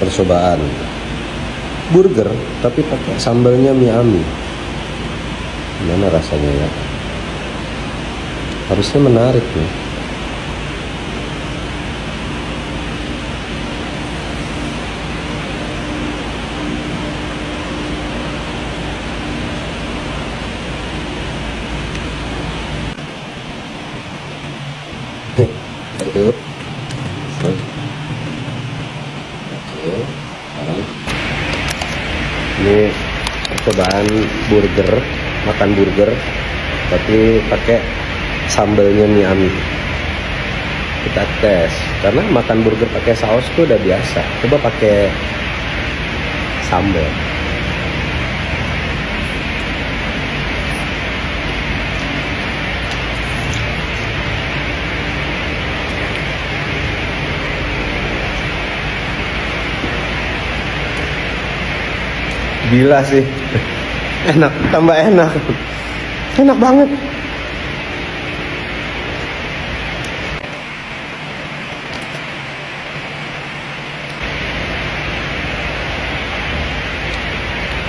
percobaan burger tapi pakai sambalnya Miami. Gimana rasanya ya? Harusnya menarik nih. Itu. Ini percobaan burger, makan burger tapi pakai sambalnya Miami. Kita tes karena makan burger pakai saus tuh udah biasa. Coba pakai sambal. Gila sih, enak, tambah enak, enak banget.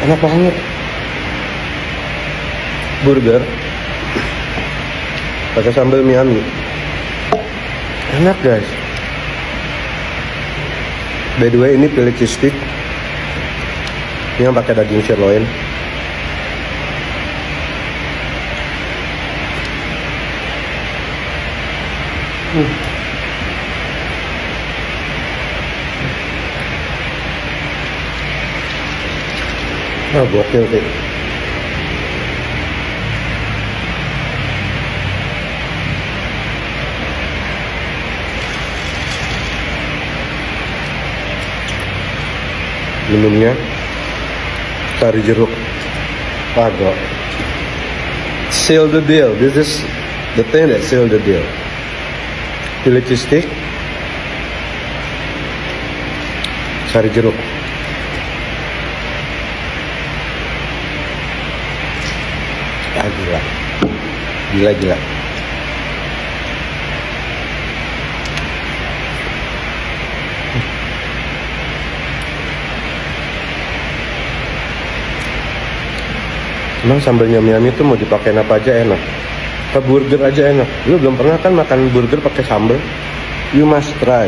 Enak banget. Burger pakai sambal Miami. Enak guys. By the way, ini pilih cheese stick. Ini yang pakai daging sirloin. Gokil sih. Minumnya sari jeruk. Kagak. Seal the deal. This is the thing that seal the deal. Pilih cheese stick, sari jeruk. Ah, gila. Gila. Emang sambalnya Miami itu mau dipakai apa aja enak. Ke burger aja enak. Lu belum pernah kan makan burger pakai sambal? You must try.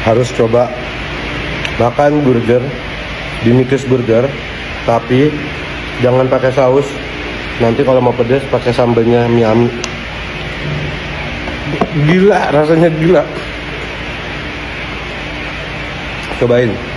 Harus coba makan burger di Mikes Burger, tapi jangan pakai saus. Nanti kalau mau pedas pakai sambalnya Miami. Gila, rasanya gila. Cobain.